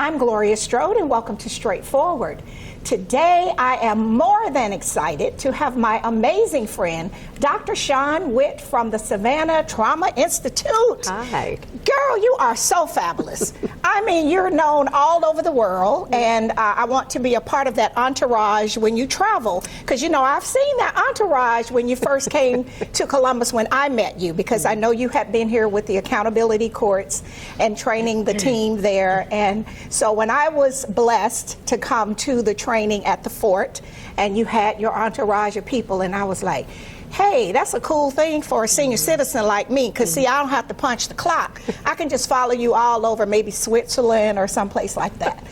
I'm Gloria Strode, and welcome to Straightforward. Today, I am more than excited to have my amazing friend, Dr. Shawn Witt from the Savannah Trauma Institute. Hi. Girl, you are so fabulous. I mean, you're known all over the world, and I want to be a part of that entourage when you travel. Because, you know, I've seen that entourage when you first came to Columbus when I met you, because I know you had been here with the accountability courts and training the team there. And so when I was blessed to come to the training at the fort, and you had your entourage of people, and I was like, hey, that's a cool thing for a senior citizen like me, because see, I don't have to punch the clock. I can just follow you all over maybe Switzerland or someplace like that.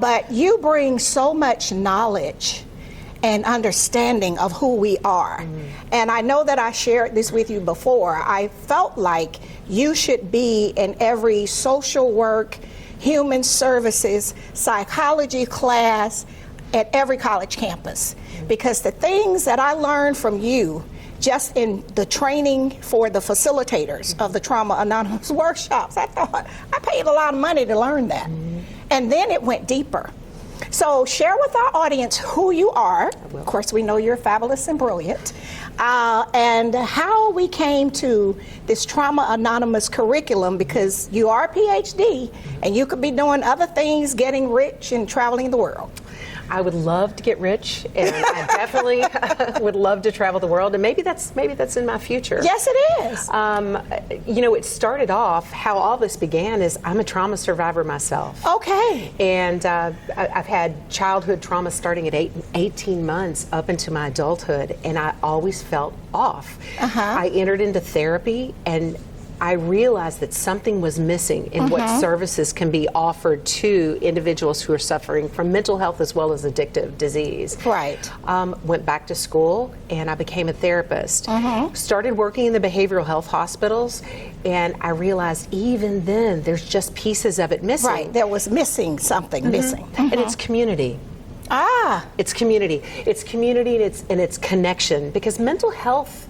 But you bring so much knowledge and understanding of who we are. And I know that I shared this with you before. I felt like you should be in every social work, human services, psychology class at every college campus. Because the things that I learned from you just in the training for the facilitators of the Trauma Anonymous workshops, I thought, I paid a lot of money to learn that. And then it went deeper. So share with our audience who you are. Of course, we know you're fabulous and brilliant. And how we came to this Trauma Anonymous curriculum, because you are a PhD and you could be doing other things, getting rich and traveling the world. I would love to get rich, and I definitely would love to travel the world, and maybe that's in my future. Yes, it is. You know, it started off, how all this began is I'm a trauma survivor myself. Okay. And I've had childhood trauma starting at 18 months up into my adulthood, and I always felt off. I entered into therapy, and I realized that something was missing in what services can be offered to individuals who are suffering from mental health as well as addictive disease. Right. Went back to school, and I became a therapist. Started working in the behavioral health hospitals, and I realized even then there's just pieces of it missing. Right, there was missing something missing. And it's community. It's community. It's community, and it's connection, because mental health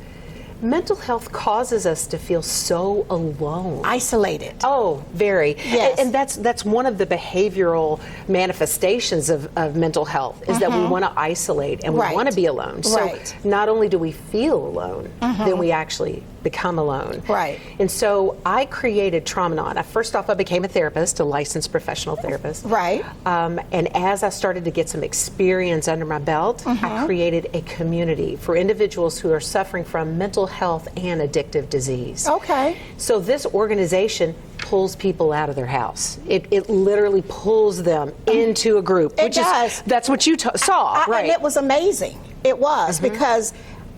causes us to feel so alone. Isolated. Oh, very. Yes. And that's one of the behavioral manifestations of mental health, is that we want to isolate and we want to be alone. So not only do we feel alone, then we actually become alone. Right. And so I created Trauma-Non. First off, I became a therapist, a licensed professional therapist. Right. And as I started to get some experience under my belt, I created a community for individuals who are suffering from mental health and addictive disease. Okay. So this organization pulls people out of their house. It literally pulls them into a group. It does. That's what you saw, right? And it was amazing. It was, because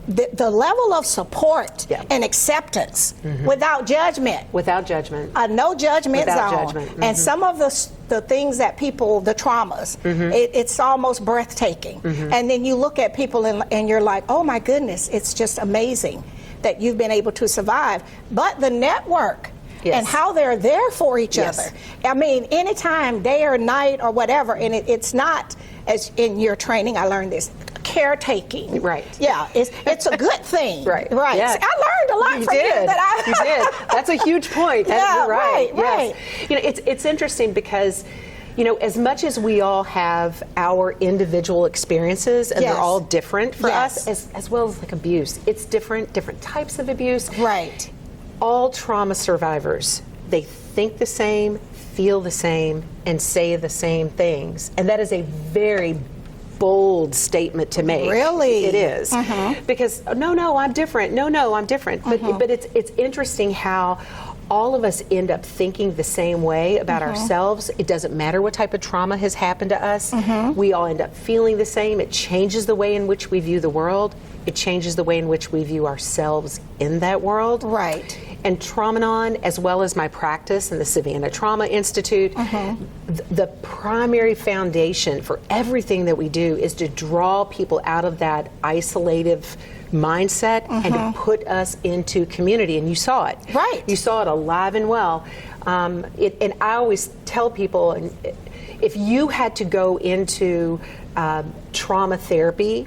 the level of support and acceptance without judgment. Without judgment. A no judgment Without zone. judgment. And some of the things that people, the traumas, it's almost breathtaking. And then you look at people and you're like, oh my goodness, it's just amazing that you've been able to survive. But the network and how they're there for each other. I mean, anytime, day or night or whatever, and it's not, as in your training, I learned this, caretaking. Right. Yeah, it's a good thing. Right. Right. Yeah. See, I learned a lot from you that You did. That's a huge point. You're right. Right. You know, it's interesting because, you know, as much as we all have our individual experiences, and they're all different for us, as well as like abuse, it's different types of abuse. Right. All trauma survivors, they think the same, feel the same, and say the same things. And that is a very bold statement to make. Really? It is. Because, no, I'm different. No, I'm different. But it's interesting how all of us end up thinking the same way about ourselves. It doesn't matter what type of trauma has happened to us. We all end up feeling the same. It changes the way in which we view the world. It changes the way in which we view ourselves in that world. Right. And Trauma-Non, as well as my practice in the Savannah Trauma Institute, the primary foundation for everything that we do is to draw people out of that isolative mindset and to put us into community. And you saw it. Right. You saw it alive and well. And I always tell people, if you had to go into trauma therapy,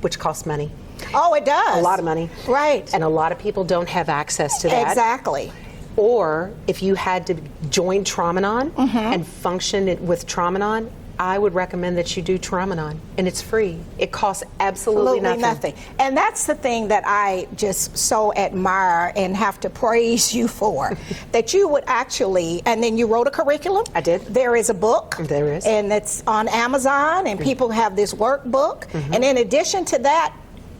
which costs money. Oh, it does. A lot of money. Right. And a lot of people don't have access to that. Exactly. Or if you had to join Traumanon and function with Traumanon, I would recommend that you do Traumanon, and it's free. It costs absolutely nothing. And that's the thing that I just so admire and have to praise you for, that you would actually, and then you wrote a curriculum. I did. There is a book. There is. And it's on Amazon, and people have this workbook. And in addition to that,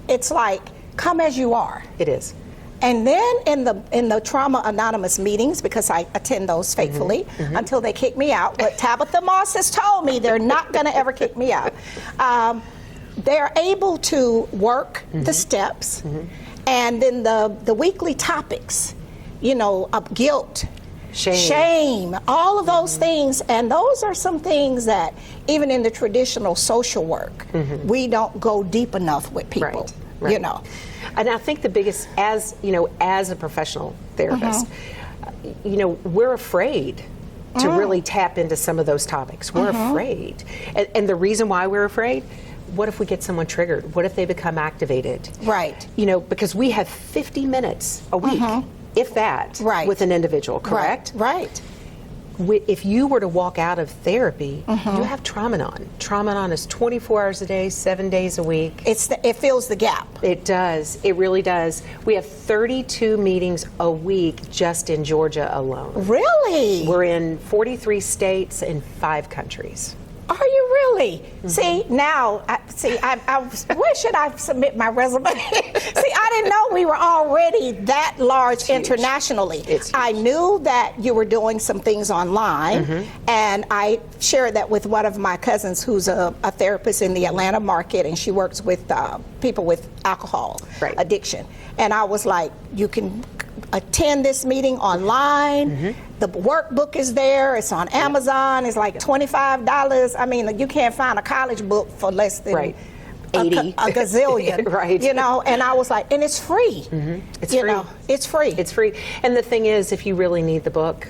it's like, come as you are. It is. And then in the Trauma Anonymous meetings, because I attend those faithfully until they kick me out, but Tabitha Moss has told me they're not going to ever kick me out. They're able to work the steps, and then the weekly topics, you know, of guilt, shame, all of those things. And those are some things that even in the traditional social work, we don't go deep enough with people, you know. And I think the biggest, as you know, as a professional therapist, you know, we're afraid to really tap into some of those topics. We're afraid. And the reason why we're afraid, what if we get someone triggered? What if they become activated? Right. You know, because we have 50 minutes a week, if that, with an individual, correct? Right. If you were to walk out of therapy, you have Traumanon. Traumanon is 24 hours a day, 7 days a week. It fills the gap. It does. It really does. We have 32 meetings a week just in Georgia alone. Really? We're in 43 states and 5 countries. Are you really? See, now, where should I submit my resume? See, I didn't know we were already that large internationally. I knew that you were doing some things online, and I shared that with one of my cousins who's a therapist in the Atlanta market, and she works with people with alcohol addiction. And I was like, you can attend this meeting online. The workbook is there. It's on Amazon. It's like $25. I mean, you can't find a college book for less than 80. a gazillion. You know, and I was like, and it's free. It's you free. know, it's free. It's free. And the thing is, if you really need the book.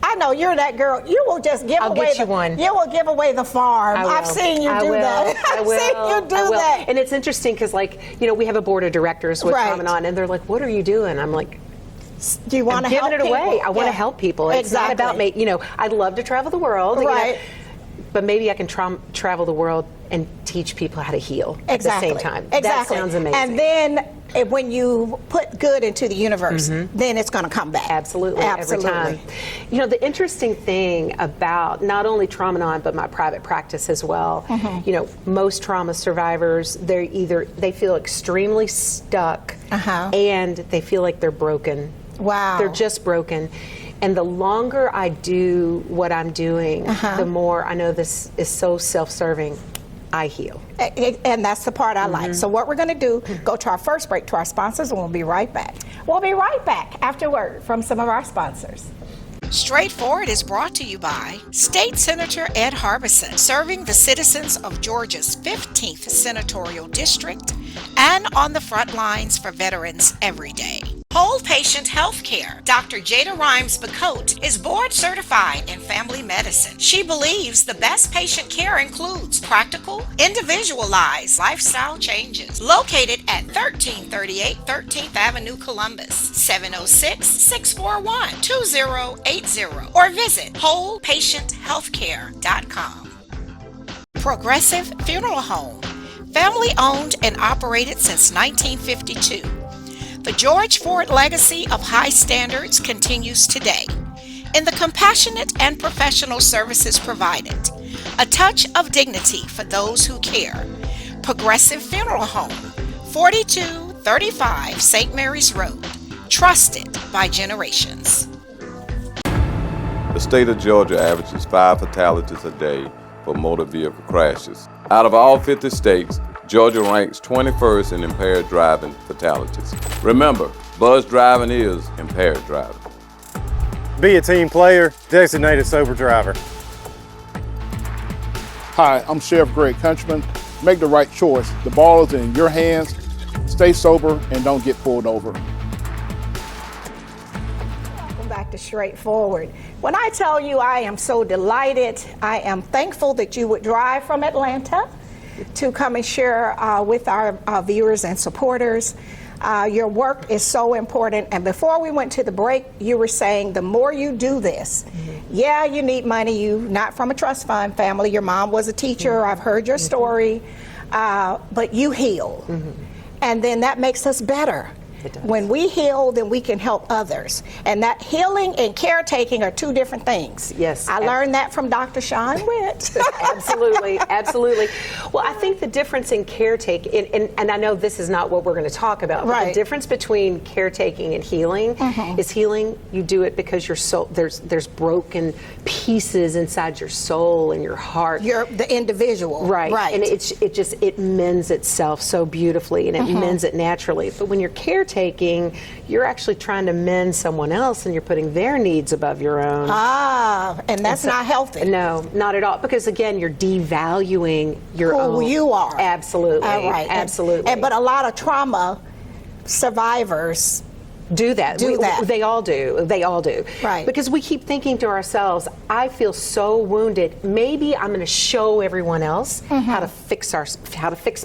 I know you're that girl. You will just give I'll away get you one. You will give away the farm. I've seen you do that. I've seen you do that. And it's interesting because, like, you know, we have a board of directors with Traumanon, and they're like, "What are you doing?" I'm like, do you want to help giving it away? people? I want to help people. It's not about me. You know, I'd love to travel the world. You know, but maybe I can travel the world and teach people how to heal at the same time. That sounds amazing. And then when you put good into the universe, then it's going to come back. Absolutely. Every time. You know, the interesting thing about not only Traumanon, but my private practice as well, you know, most trauma survivors, they feel extremely stuck and they feel like they're broken. Wow. They're just broken. And the longer I do what I'm doing, the more I know this is so self-serving. I heal. And that's the part I like. So what we're going to do, go to our first break to our sponsors, and we'll be right back. We'll be right back after word from some of our sponsors. Straightforward is brought to you by State Senator Ed Harbison, serving the citizens of Georgia's 15th Senatorial District and on the front lines for veterans every day. Whole Patient Healthcare. Dr. Jada Rimes-Bacote is board certified in family medicine. She believes the best patient care includes practical, individualized lifestyle changes. Located at 1338 13th Avenue, Columbus, 706-641-2080, or visit wholepatienthealthcare.com. Progressive Funeral Home. Family owned and operated since 1952. The George Ford legacy of high standards continues today in the compassionate and professional services provided. A touch of dignity for those who care. Progressive Funeral Home, 4235 St. Mary's Road. Trusted by generations. The state of Georgia averages 5 fatalities a day for motor vehicle crashes. Out of all 50 states, Georgia ranks 21st in impaired driving fatalities. Remember, buzz driving is impaired driving. Be a team player, designated sober driver. Hi, I'm Sheriff Greg Countryman. Make the right choice. The ball is in your hands. Stay sober and don't get pulled over. Welcome back to Straightforward. When I tell you I am so delighted, I am thankful that you would drive from Atlanta to come and share with our viewers and supporters. Your work is so important. And before we went to the break, you were saying the more you do this, yeah, you need money. You're not from a trust fund family. Your mom was a teacher. I've heard your story. But you heal. And then that makes us better. When we heal, then we can help others. And that healing and caretaking are two different things. Yes. I learned that from Dr. Shawn Witt. Absolutely, absolutely. Well, I think the difference in caretaking, and I know this is not what we're going to talk about, but the difference between caretaking and healing is healing, you do it because your soul, there's broken pieces inside your soul and your heart. You're the individual. Right. And it mends itself so beautifully, and it mends it naturally. But when you're caretaking, you're actually trying to mend someone else, and you're putting their needs above your own. And that's not healthy. No, not at all. Because again, you're devaluing your own. Who you are. Absolutely. Right. Absolutely. But a lot of trauma survivors do that. They all do. They all do. Right. Because we keep thinking to ourselves, I feel so wounded. Maybe I'm going to show everyone else how to fix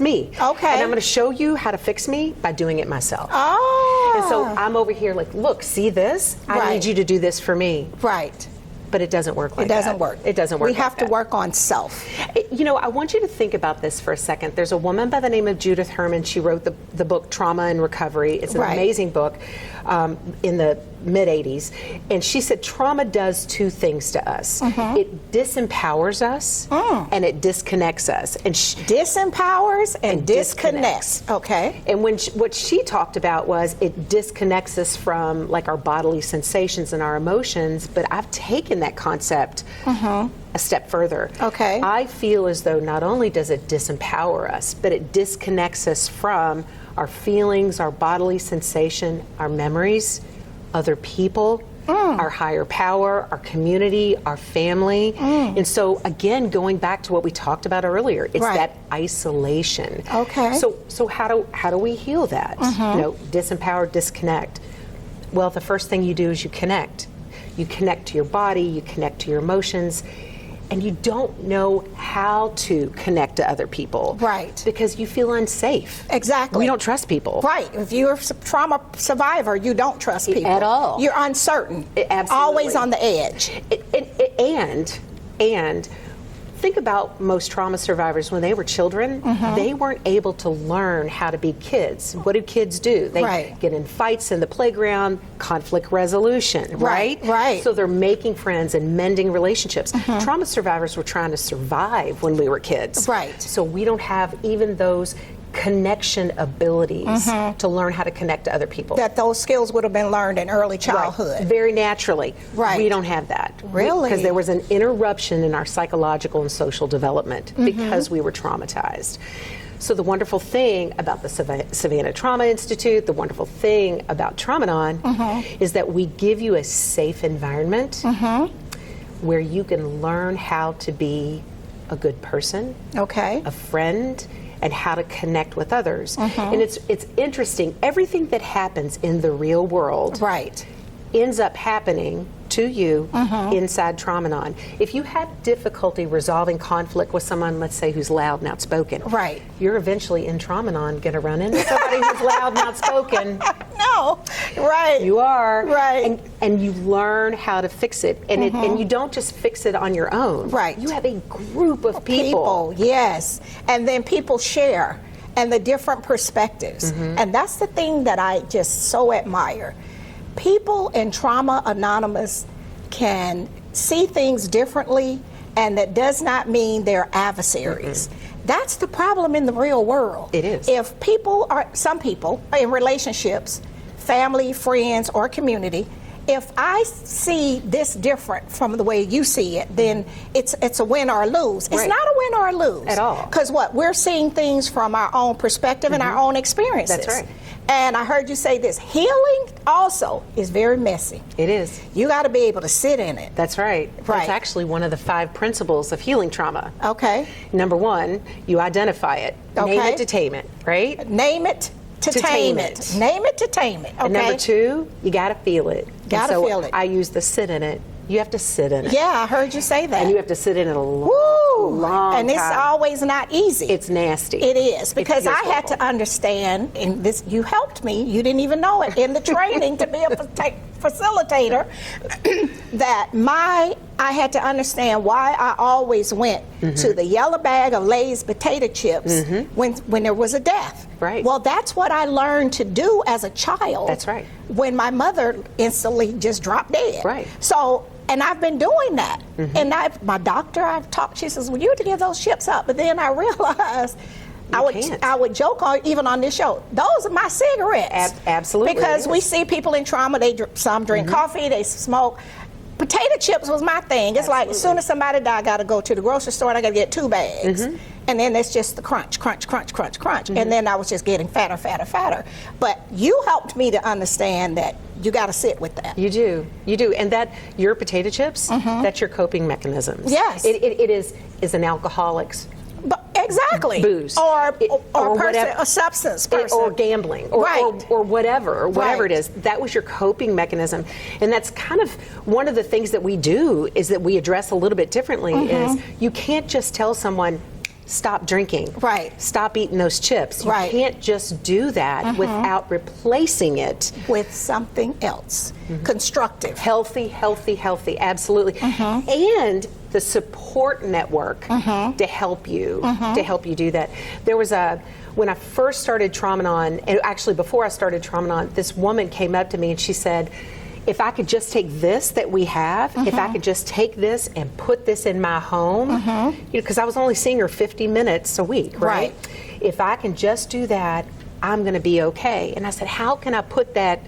me. Okay. And I'm going to show you how to fix me by doing it myself. Oh. And so I'm over here like, look, see this? I need you to do this for me. Right. But it doesn't work like that. It doesn't work. It doesn't work. We have to work on self. You know, I want you to think about this for a second. There's a woman by the name of Judith Herman. She wrote the book Trauma and Recovery. It's an amazing book in the mid-'80s. And she said trauma does two things to us. It disempowers us and it disconnects us. And disempowers and disconnects. Okay. And what she talked about was it disconnects us from like our bodily sensations and our emotions. But I've taken that concept a step further. Okay. I feel as though not only does it disempower us, but it disconnects us from our feelings, our bodily sensation, our memories, other people, our higher power, our community, our family. And so again, going back to what we talked about earlier, it's that isolation. Okay. So how do we heal that? You know, disempower, disconnect. Well, the first thing you do is you connect. You connect to your body, you connect to your emotions, and you don't know how to connect to other people. Right. Because you feel unsafe. Exactly. We don't trust people. Right. If you're a trauma survivor, you don't trust people. At all. You're uncertain. Absolutely. Always on the edge. And think about most trauma survivors when they were children, they weren't able to learn how to be kids. What do kids do? They get in fights in the playground, conflict resolution, right? Right. So they're making friends and mending relationships. Trauma survivors were trying to survive when we were kids. Right. So we don't have even those connection abilities to learn how to connect to other people. That those skills would have been learned in early childhood. Right. Very naturally. Right. We don't have that. Really? Because there was an interruption in our psychological and social development because we were traumatized. So the wonderful thing about the Savannah Trauma Institute, the wonderful thing about Traumanon is that we give you a safe environment where you can learn how to be a good person, a friend, and how to connect with others. And it's interesting, everything that happens in the real world ends up happening to you inside Traumanon. If you have difficulty resolving conflict with someone, let's say, who's loud and outspoken, you're eventually in Traumanon going to run into somebody who's loud and outspoken. No, you are. And you learn how to fix it. And and you don't just fix it on your own. You have a group of people. Yes. And then people share and the different perspectives. And that's the thing that I just so admire. People in Trauma Anonymous can see things differently, and that does not mean they're adversaries. That's the problem in the real world. It is. If some people in relationships, family, friends, or community, if I see this different from the way you see it, then it's a win or a lose. It's not a win or a lose. At all. Because we're seeing things from our own perspective and our own experiences. That's right. And I heard you say this, healing also is very messy. It is. You got to be able to sit in it. That's right. That's actually one of the 5 principles of healing trauma. Okay. Number 1, you identify it. Name it to tame it, right? Name it to tame it. Name it to tame it. Okay. And number 2, you got to feel it. Feel it. I use the sit in it. You have to sit in it. Yeah, I heard you say that. And you have to sit in it a long long and it's time. always not easy. It's nasty. It is, because feels I had to horrible. understand, and this, you helped me, you didn't even know it, in the training to be a facilitator, that I had to understand why I always went to the yellow bag of Lay's potato chips when there was a death. Right. Well, that's what I learned to do as a child. That's right. When my mother instantly just dropped dead. Right. So, and I've been doing that. And my doctor, I've talked, she says, well, you have to give those chips up. But then I realized I would joke on, even on this show, those are my cigarettes. Absolutely. Because we see people in trauma, some drink coffee, they smoke. Potato chips was my thing. It's like, as soon as somebody died, I got to go to the grocery store and I got to get 2 bags. And then it's just the crunch, crunch, crunch, crunch, crunch. And then I was just getting fatter, fatter, fatter. But you helped me to understand that you got to sit with that. You do. And that, your potato chips, that's your coping mechanisms. Yes. It is an alcoholic's But exactly. booze. Or whatever. a substance person. Or gambling, or whatever Right. it is. That was your coping mechanism. And that's kind of one of the things that we do, is that we address a little bit differently, is you can't just tell someone, stop drinking. Right. Stop eating those chips. You Right. can't just do that without replacing it with something else. Constructive. healthy, absolutely. And the support network to help you do that. There was when I first started Traumanon, and actually before I started Traumanon, this woman came up to me and she said, if I could just take this that we have, if I could just take this and put this in my home, because I was only seeing her 50 minutes a week, right? If I can just do that, I'm going to be okay. And I said, how can I put that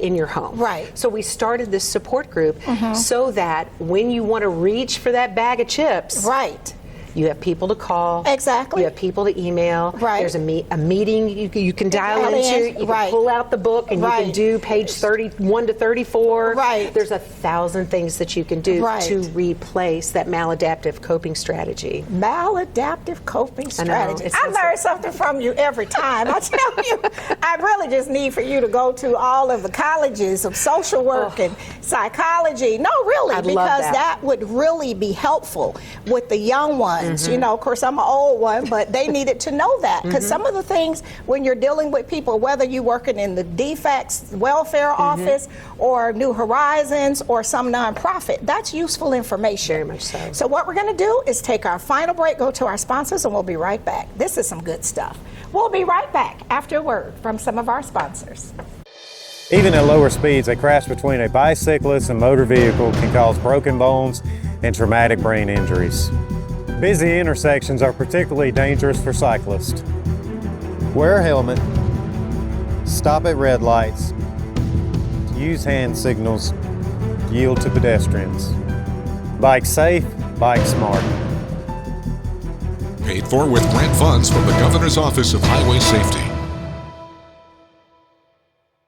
in your home? Right. So we started this support group so that when you want to reach for that bag of chips, Right. you have people to call. Exactly. You have people to email. Right. There's a meeting you can dial into. You can pull out the book and you can do page 31 to 34. Right. There's 1,000 things that you can do Right. to replace that maladaptive coping strategy. Maladaptive coping strategy. it's I so learn something from you every time. I tell you, I really just need for you to go to all of the colleges of social work and psychology. No, really, I'd because love that. would really be helpful with the young ones. You know, of course, I'm an old one, but they needed to know that, because some of the things when you're dealing with people, whether you're working in the defects welfare office or New Horizons or some nonprofit, that's useful information. Very much so. So what we're going to do is take our final break, go to our sponsors, and we'll be right back. This is some good stuff. We'll be right back after a word from some of our sponsors. Even at lower speeds, a crash between a bicyclist and motor vehicle can cause broken bones and traumatic brain injuries. Busy intersections are particularly dangerous for cyclists. Wear a helmet, stop at red lights, use hand signals, yield to pedestrians. Bike safe, bike smart. Paid for with grant funds from the Governor's Office of Highway Safety.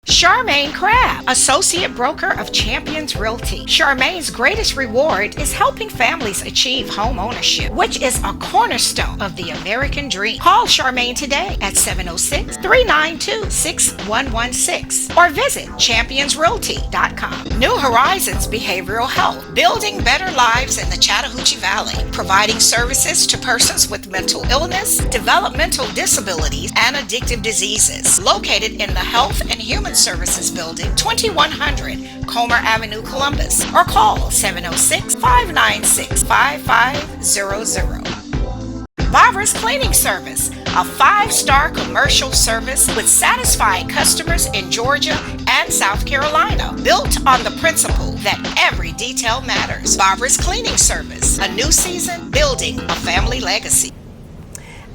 Charmaine Crabb, Associate Broker of Champions Realty. Charmaine's greatest reward is helping families achieve home ownership, which is a cornerstone of the American dream. Call Charmaine today at 706-392-6116 or visit championsrealty.com. New Horizons Behavioral Health, building better lives in the Chattahoochee Valley, providing services to persons with mental illness, developmental disabilities, and addictive diseases. Located in the Health and Human Services Building, 2100 Comer Avenue, Columbus, or call 706-596-5500. Barbara's Cleaning Service, a 5-star commercial service with satisfied customers in Georgia and South Carolina, built on the principle that every detail matters. Barbara's Cleaning Service, a new season, building a family legacy.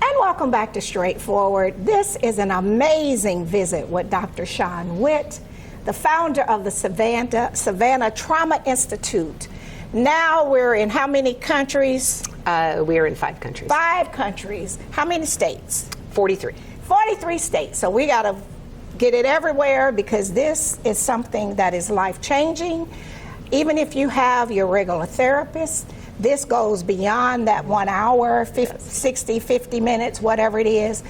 And welcome back to Straightforward. This is an amazing visit with Dr. Shawn Witt, the founder of the Savannah Trauma Institute. Now we're in how many countries? We're in 5 countries. 5 countries. How many states? 43. 43 states. So we got to get it everywhere, because this is something that is life-changing. Even if you have your regular therapist, this goes beyond that 1 hour, 60, 50 minutes, whatever it is.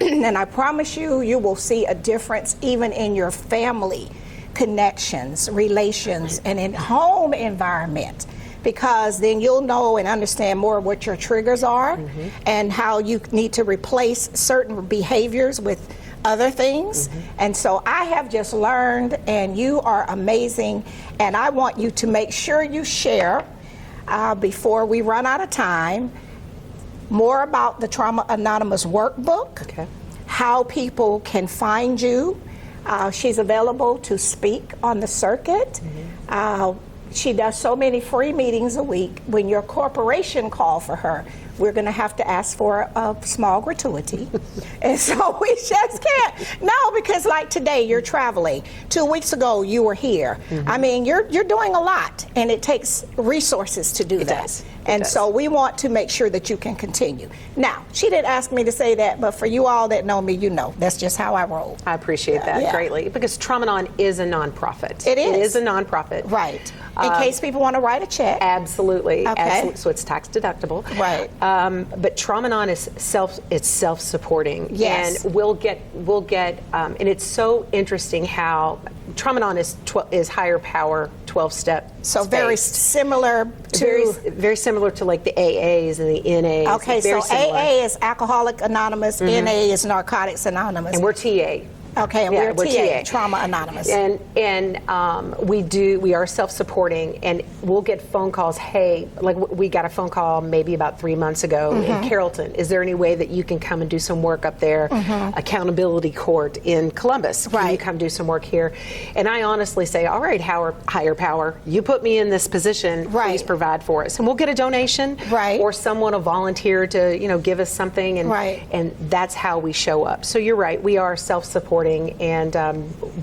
And I promise you, you will see a difference even in your family connections, relations, and in home environment. because then you'll know and understand more what your triggers are and how you need to replace certain behaviors with other things. And so I have just learned, and you are amazing, and I want you to make sure you share before we run out of time more about the Trauma Anonymous workbook, how people can find you. She's available to speak on the circuit. She does so many free meetings a week. When your corporation call for her, we're going to have to ask for a small gratuity. And so we just can't. No, because like today, you're traveling. 2 weeks ago, you were here. I mean, you're doing a lot, and it takes resources to do that. And so we want to make sure that you can continue. Now, she didn't ask me to say that, but for you all that know me, you know, that's just how I roll. I appreciate that greatly, because Traumanon is a nonprofit. It is. It is a nonprofit. Right. In case people want to write a check. Absolutely. Okay. Absolutely. So it's tax deductible. Right. But Traumanon is self-supporting. Yes. And we'll get, and it's so interesting how Traumanon is higher power 12-step. So very similar to very similar to like the AAs and the NAs. Okay, so AA is Alcoholic Anonymous, NA is Narcotics Anonymous, and we're TA. Okay, and we're TA, Trauma Anonymous. And we are self-supporting, and we'll get phone calls. Hey, like we got a phone call maybe about 3 months ago in Carrollton. Is there any way that you can come and do some work up there? Accountability Court in Columbus. Can you come do some work here? And I honestly say, all right, higher power, you put me in this position. Please provide for us, and we'll get a donation. Or someone will volunteer to give us something, and that's how we show up. So you're right, we are self-supporting. And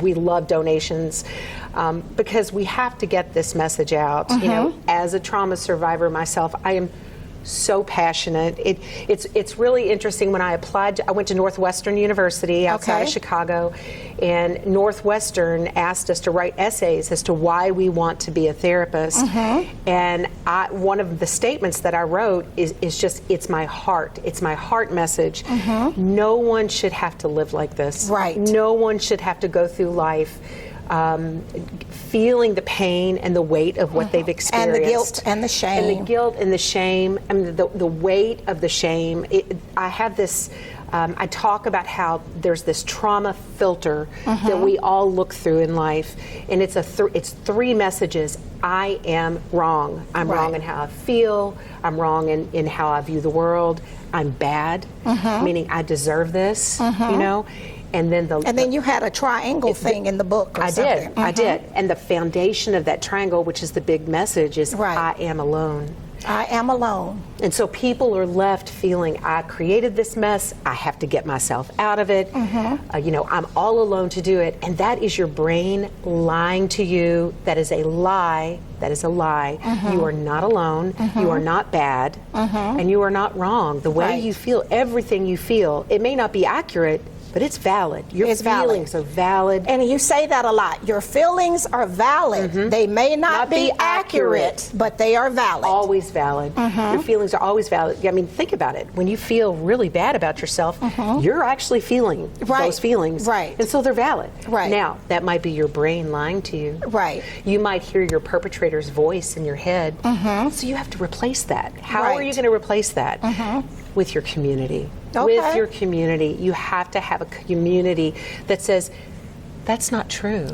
we love donations because we have to get this message out. You know, as a trauma survivor myself, I am so passionate. It's really interesting. When I applied, I went to Northwestern University outside of Chicago, and Northwestern asked us to write essays as to why we want to be a therapist. And one of the statements that I wrote is just, it's my heart message. No one should have to live like this. No one should have to go through life feeling the pain and the weight of what they've experienced. And the guilt and the shame. And the guilt and the shame. I mean, the weight of the shame. I have this, I talk about how there's this trauma filter that we all look through in life. And it's three messages. I am wrong. I'm wrong in how I feel. I'm wrong in how I view the world. I'm bad, meaning I deserve this, you know. And then you had a triangle thing in the book or something. I did. And the foundation of that triangle, which is the big message, is I am alone. I am alone. And so people are left feeling, I created this mess, I have to get myself out of it. I'm all alone to do it. And that is your brain lying to you. That is a lie. That is a lie. You are not alone. You are not bad. And you are not wrong. The way you feel, everything you feel, it may not be accurate, but it's valid. Your feelings are valid. And you say that a lot. Your feelings are valid. They may not be accurate, but they are valid. Always valid. Your feelings are always valid. I mean, think about it. When you feel really bad about yourself, you're actually feeling those feelings. And so they're valid. Now, that might be your brain lying to you. You might hear your perpetrator's voice in your head. So you have to replace that. How are you going to replace that? With your community. With your community. You have to have a community that says, that's not true.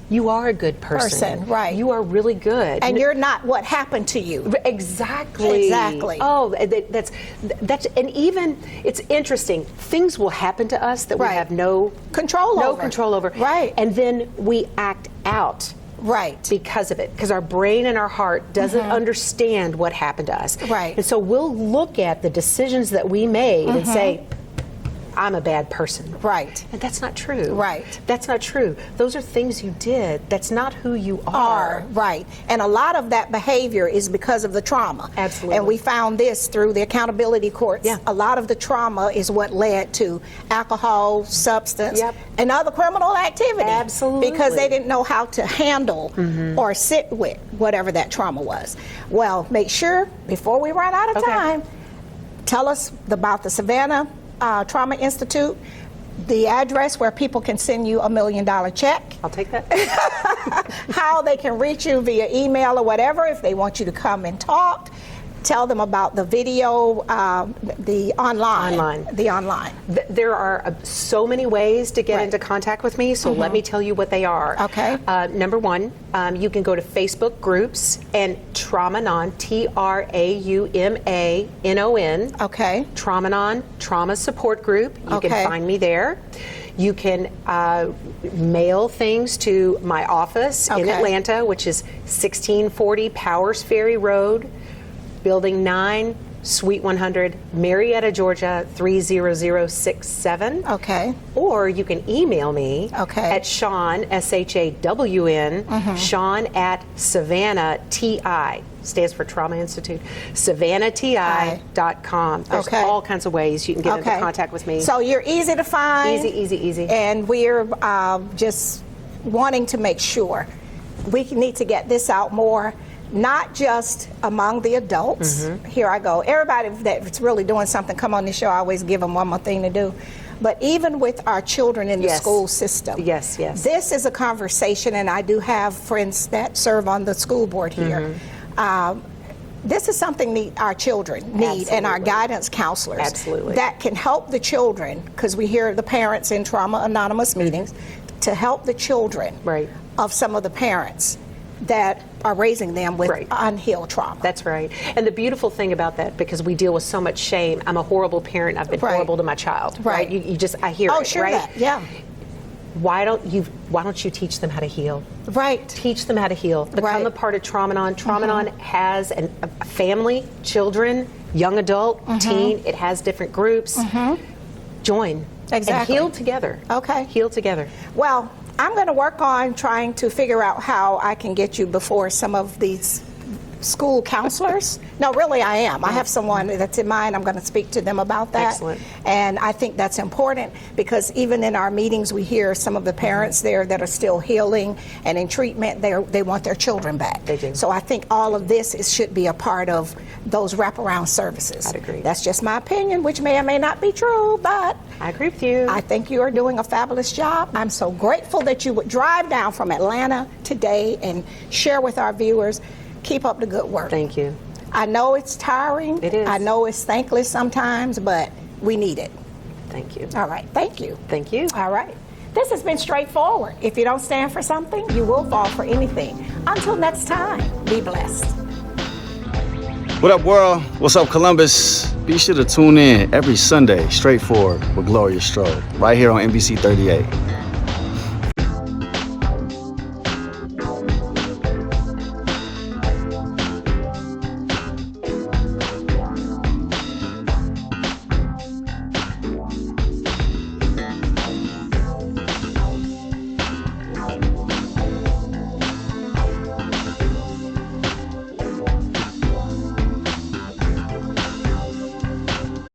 You are a good person. You are really good. And you're not what happened to you. Exactly. Oh, that's and even, it's interesting, things will happen to us that we have no control over. And then we act out. Because of it. Because our brain and our heart doesn't understand what happened to us. And so we'll look at the decisions that we made and say, I'm a bad person. And that's not true. That's not true. Those are things you did. That's not who you are. And a lot of that behavior is because of the trauma. Absolutely. And we found this through the accountability courts. A lot of the trauma is what led to alcohol, substance, and other criminal activity. Absolutely. Because they didn't know how to handle or sit with whatever that trauma was. Well, make sure, before we run out of time, tell us about the Savannah Trauma Institute, the address where people can send you $1 million check. I'll take that. how they can reach you via email or whatever if they want you to come and talk. Tell them about the video, the online. The online. There are so many ways to get into contact with me, so let me tell you what they are. Okay. Number one, you can go to Facebook groups and Traumanon, TRAUMANON. Okay. Traumanon, Trauma Support Group. You Okay. can find me there. You can mail things to my office in Okay. Atlanta, which is 1640 Powers Ferry Road, Building 9, Suite 100, Marietta, Georgia 30067. Okay. Or you can email me Okay. at Shawn, SHAWN, Shawn at Savannah TI, stands for Trauma Institute, SavannahTI.com. There's Okay. all kinds of ways you can get into contact with me. So you're easy to find. Easy. And we're just wanting to make sure we need to get this out more, not just among the adults. Here I go. Everybody that's really doing something, come on this show. I always give them one more thing to do. But even with our children in the school system. Yes. This is a conversation, and I do have friends that serve on the school board here. This is something our children need, and our guidance counselors. Absolutely. That can help the children, because we hear the parents in Trauma Anonymous meetings, to help the children of some of the parents that are raising them with unhealed trauma. That's right. And the beautiful thing about that, because we deal with so much shame, I'm a horrible parent, I've been horrible to my child. Right. You just, I hear Oh, it, sure right? that, yeah. Why don't you teach them how to heal? Right. Teach them how to heal. Become a part of Traumanon. Traumanon has a family, children, young adult, teen. It has different groups. Join. Exactly. And heal together. Okay. Heal together. Well, I'm going to work on trying to figure out how I can get you before some of these school counselors. No, really, I am. I have someone that's in mind. I'm going to speak to them about that. Excellent. And I think that's important, because even in our meetings, we hear some of the parents there that are still healing and in treatment. They want their children back. They do. So I think all of this should be a part of those wraparound services. I'd agree. That's just my opinion, which may or may not be true, but I agree with you. I think you are doing a fabulous job. I'm so grateful that you would drive down from Atlanta today and share with our viewers. Keep up the good work. Thank you. I know it's tiring. It is. I know it's thankless sometimes, but we need it. Thank you. All right. Thank you. Thank you. All right. This has been straightforward. If you don't stand for something, you will fall for anything. Until next time, be blessed. What up, world? What's up, Columbus? Be sure to tune in every Sunday, Straightforward with Gloria Strode, right here on NBC 38.